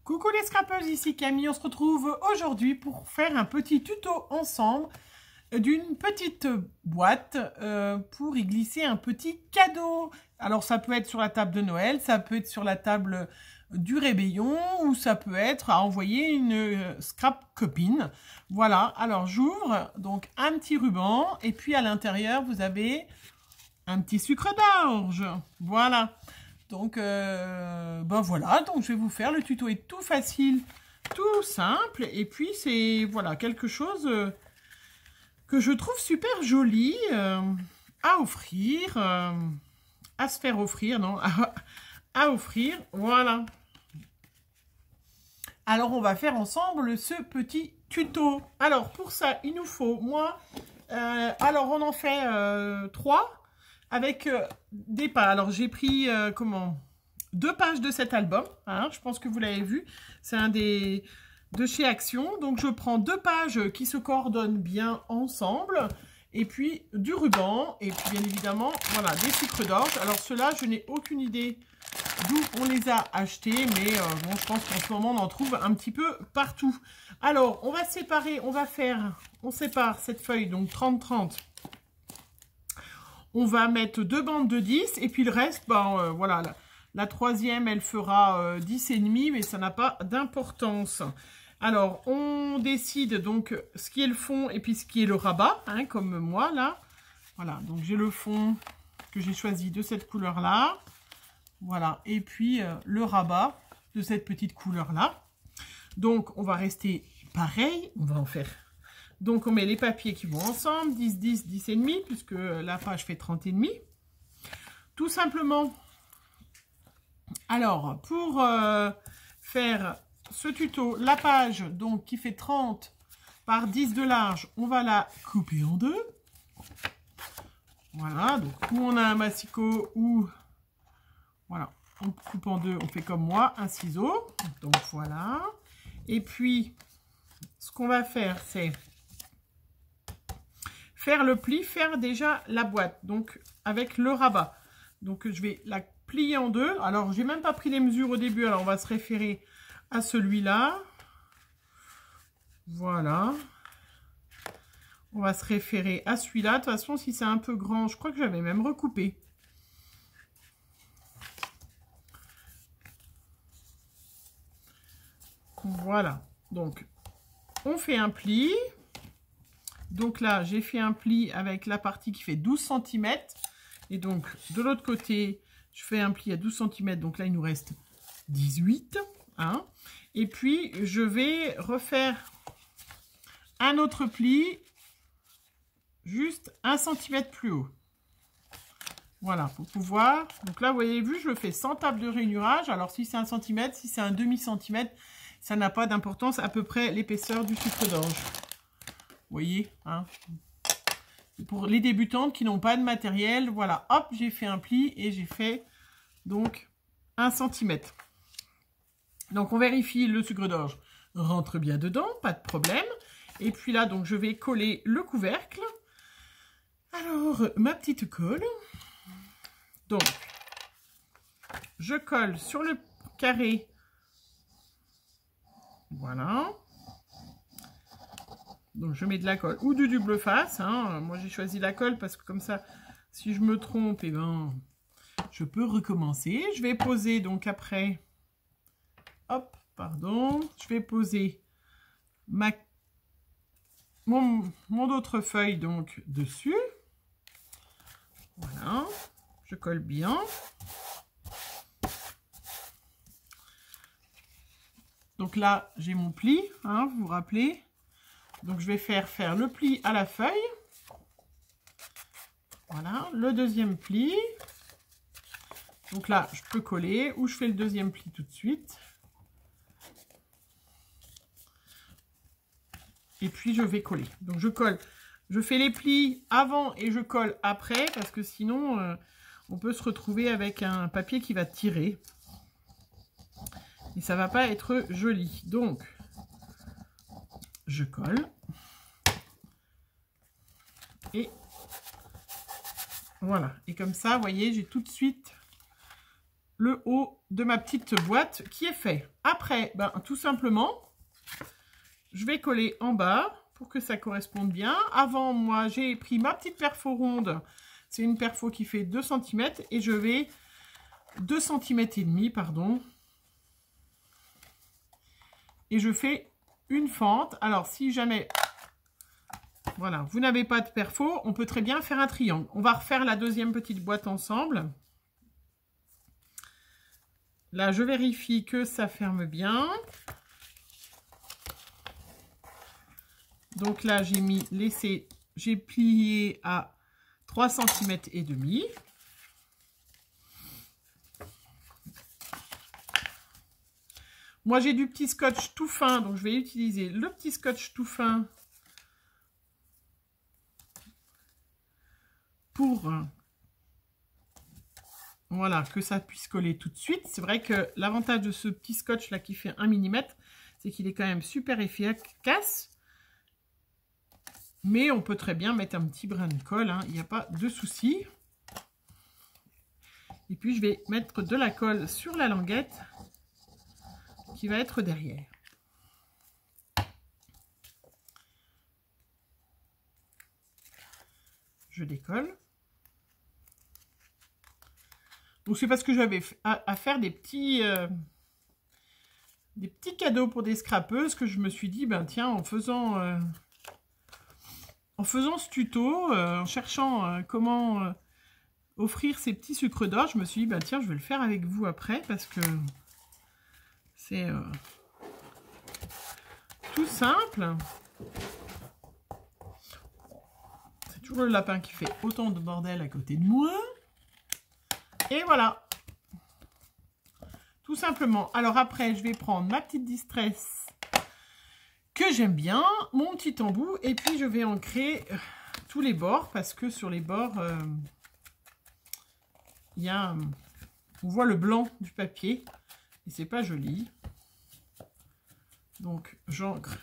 Coucou les scrappers, ici Camille, on se retrouve aujourd'hui pour faire un petit tuto ensemble d'une petite boîte pour y glisser un petit cadeau. Alors ça peut être sur la table de Noël, ça peut être sur la table du réveillon ou ça peut être à envoyer une scrap copine. Voilà, alors j'ouvre donc un petit ruban et puis à l'intérieur vous avez un petit sucre d'orge. Voilà. Donc, ben voilà, donc je vais vous faire, le tuto est tout facile, tout simple, et puis c'est, voilà, quelque chose que je trouve super joli à offrir, à se faire offrir, non, à offrir, voilà. Alors, on va faire ensemble ce petit tuto. Alors, pour ça, il nous faut, moi, alors on en fait 3. Avec des pages. Alors, j'ai pris, 2 pages de cet album. Hein, je pense que vous l'avez vu. C'est un de chez Action. Donc, je prends 2 pages qui se coordonnent bien ensemble. Et puis, du ruban. Et puis, bien évidemment, voilà, des sucres d'orge. Alors, ceux-là, je n'ai aucune idée d'où on les a achetés. Mais bon, je pense qu'en ce moment, on en trouve un petit peu partout. Alors, on va séparer. On sépare cette feuille, donc 30-30. On va mettre 2 bandes de 10 et puis le reste, ben, voilà, la troisième, elle fera 10,5, mais ça n'a pas d'importance. Alors, on décide donc ce qui est le fond et puis ce qui est le rabat, hein, comme moi, là. Voilà, donc j'ai le fond que j'ai choisi de cette couleur-là. Voilà, et puis le rabat de cette petite couleur-là. Donc, on va rester pareil, on va en faire... Donc, on met les papiers qui vont ensemble, 10, 10, 10,5, puisque la page fait 30,5. Tout simplement. Alors, pour faire ce tuto, la page donc qui fait 30 par 10 de large, on va la couper en 2. Voilà, donc où on a un massicot ou... Voilà, on coupe en 2, on fait comme moi, un ciseau. Donc, voilà. Et puis, ce qu'on va faire, c'est... faire le pli, faire déjà la boîte, donc avec le rabat. Donc je vais la plier en 2. Alors j'ai même pas pris les mesures au début, alors on va se référer à celui-là. Voilà. On va se référer à celui-là. De toute façon, si c'est un peu grand, je crois que j'avais même recoupé. Voilà. Donc on fait un pli. Donc là, j'ai fait un pli avec la partie qui fait 12 cm. Et donc, de l'autre côté, je fais un pli à 12 cm. Donc là, il nous reste 18. Hein. Et puis, je vais refaire un autre pli, juste 1 cm plus haut. Voilà, pour pouvoir... Donc là, vous avez vu, je le fais sans table de rainurage. Alors, si c'est 1 cm, si c'est un demi-centimètre, ça n'a pas d'importance. À peu près l'épaisseur du sucre d'orge. Vous voyez, hein, pour les débutantes qui n'ont pas de matériel, voilà, hop, j'ai fait un pli et j'ai fait donc 1 cm. Donc, on vérifie le sucre d'orge rentre bien dedans, pas de problème. Et puis là, donc, je vais coller le couvercle. Alors, ma petite colle. Donc, je colle sur le carré. Voilà. Donc, je mets de la colle ou du double face. Hein. Moi, j'ai choisi la colle parce que comme ça, si je me trompe, eh ben, je peux recommencer. Je vais poser donc après... Hop, pardon. Je vais poser mon autre feuille donc dessus. Voilà. Je colle bien. Donc là, j'ai mon pli. Hein, vous vous rappelez? Donc, je vais faire le pli à la feuille. Voilà, le deuxième pli. Donc là, je peux coller ou je fais le deuxième pli tout de suite. Et puis, je vais coller. Donc, je colle. Je fais les plis avant et je colle après parce que sinon, on peut se retrouver avec un papier qui va tirer. Et ça ne va pas être joli. Donc, je colle. Et voilà. Et comme ça, vous voyez, j'ai tout de suite le haut de ma petite boîte qui est fait. Après, ben, tout simplement, je vais coller en bas pour que ça corresponde bien. Avant, moi, j'ai pris ma petite perfo ronde. C'est une perfo qui fait 2 cm et je vais 2 cm et demi, pardon. Et je fais une fente. Alors, si jamais, voilà, vous n'avez pas de perfo, on peut très bien faire un triangle. On va refaire la deuxième petite boîte ensemble. Là, je vérifie que ça ferme bien. Donc là, j'ai plié à 3 cm et demi. Moi, j'ai du petit scotch tout fin, donc je vais utiliser le petit scotch tout fin pour voilà, que ça puisse coller tout de suite. C'est vrai que l'avantage de ce petit scotch là qui fait 1 mm, c'est qu'il est quand même super efficace. Mais on peut très bien mettre un petit brin de colle, hein, il n'y a pas de souci. Et puis je vais mettre de la colle sur la languette qui va être derrière. Je décolle. Donc c'est parce que j'avais à faire des petits cadeaux pour des scrapeuses que je me suis dit, ben tiens, en faisant ce tuto, en cherchant comment offrir ces petits sucres d'or, je me suis dit, ben tiens, je vais le faire avec vous après parce que c'est tout simple. C'est toujours le lapin qui fait autant de bordel à côté de moi. Et voilà. Tout simplement. Alors après, je vais prendre ma petite distress que j'aime bien, mon petit embout, et puis je vais ancrer tous les bords parce que sur les bords, il y a, on voit le blanc du papier et c'est pas joli. Donc j'ancre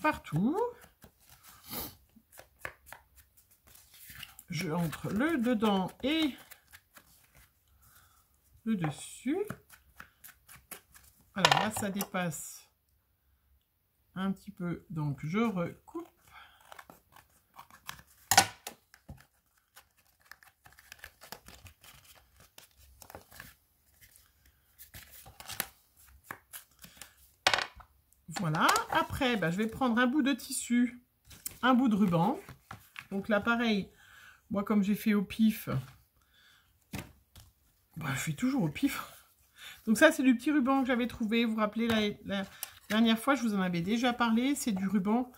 partout. Je entre le dedans et le dessus. Alors là, ça dépasse un petit peu, donc je recoupe. Voilà. Après, bah, je vais prendre un bout de tissu, un bout de ruban. Donc là, pareil, moi, comme j'ai fait au pif, bah, je fais toujours au pif. Donc ça, c'est du petit ruban que j'avais trouvé. Vous vous rappelez, la dernière fois, je vous en avais déjà parlé. C'est du ruban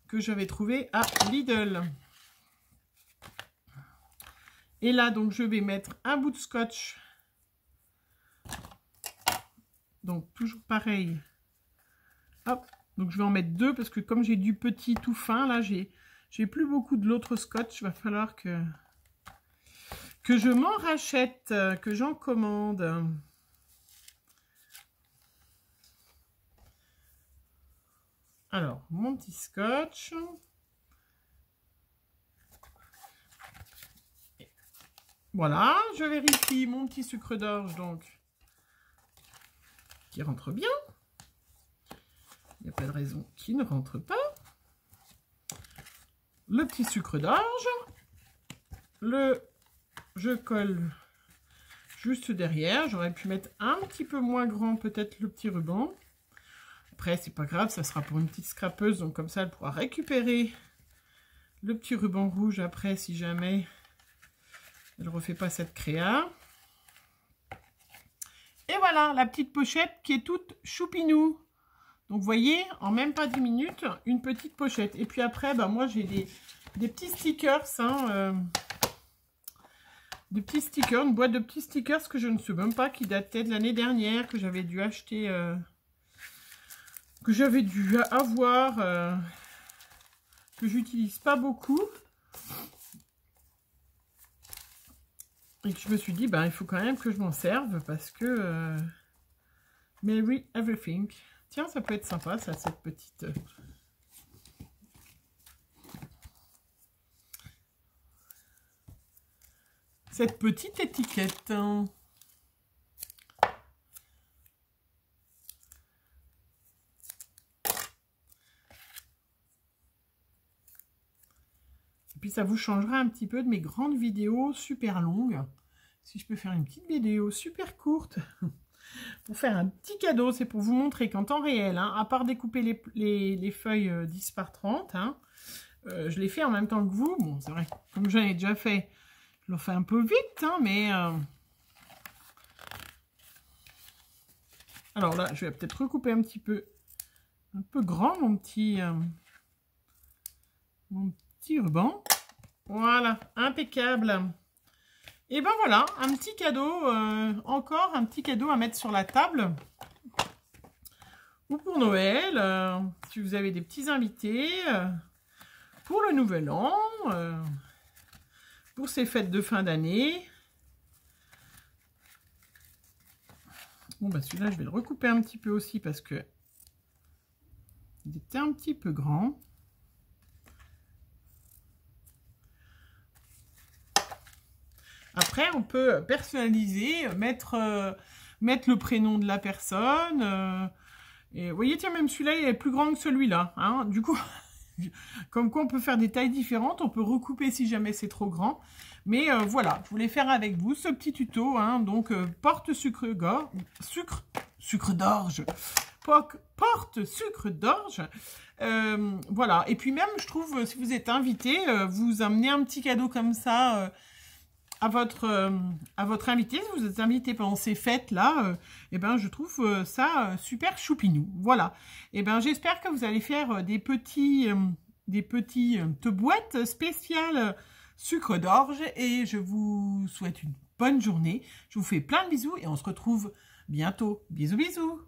que j'avais trouvé à Lidl. Et là, donc, je vais mettre un bout de scotch. Donc, toujours pareil. Hop. Donc, je vais en mettre 2 parce que comme j'ai du petit tout fin, là, j'ai plus beaucoup de l'autre scotch. Il va falloir que je m'en rachète, que j'en commande. Alors, mon petit scotch. Voilà, je vérifie mon petit sucre d'orge, donc, qui rentre bien. Il n'y a pas de raison qu'il ne rentre pas. Le petit sucre d'orge. Je colle juste derrière. J'aurais pu mettre un petit peu moins grand, peut-être, le petit ruban. Après, c'est pas grave, ça sera pour une petite scrapeuse. Donc, comme ça, elle pourra récupérer le petit ruban rouge après, si jamais elle ne refait pas cette créa. Et voilà, la petite pochette qui est toute choupinou. Donc, vous voyez, en même pas 10 minutes, une petite pochette. Et puis après, bah, moi, j'ai des petits stickers, hein, des petits stickers, une boîte de petits stickers que je ne sais même pas, qui datait de l'année dernière, que j'avais dû acheter, que j'avais dû avoir, que j'utilise pas beaucoup. Et que je me suis dit, ben, il faut quand même que je m'en serve parce que Merry Everything. Tiens, ça peut être sympa, ça, cette petite... cette petite étiquette. Et puis ça vous changera un petit peu de mes grandes vidéos super longues. Si je peux faire une petite vidéo super courte pour faire un petit cadeau, c'est pour vous montrer qu'en temps réel, hein, à part découper les feuilles 10 par 30, hein, je l'ai fait en même temps que vous. Bon, c'est vrai, comme j'en ai déjà fait, je le fais un peu vite, hein, mais... Alors là, je vais peut-être recouper un peu grand mon petit ruban. Voilà, impeccable. Et ben voilà, un petit cadeau, encore un petit cadeau à mettre sur la table. Ou pour Noël, si vous avez des petits invités, pour le Nouvel An, pour ces fêtes de fin d'année. Bon, bah celui-là, je vais le recouper un petit peu aussi parce que il était un petit peu grand. Après, on peut personnaliser, mettre le prénom de la personne. Et vous voyez, tiens, même celui-là, il est plus grand que celui-là. Hein. Du coup, comme quoi on peut faire des tailles différentes. On peut recouper si jamais c'est trop grand. Mais voilà, je voulais faire avec vous ce petit tuto. Hein, donc, porte sucre d'orge. Porte sucre d'orge. Voilà. Et puis même, je trouve, si vous êtes invité, vous amenez un petit cadeau comme ça... à votre invité, si vous êtes invité pendant ces fêtes-là, et ben je trouve ça super choupinou. Voilà. Et ben j'espère que vous allez faire des petites boîtes spéciales sucre d'orge et je vous souhaite une bonne journée. Je vous fais plein de bisous et on se retrouve bientôt. Bisous, bisous.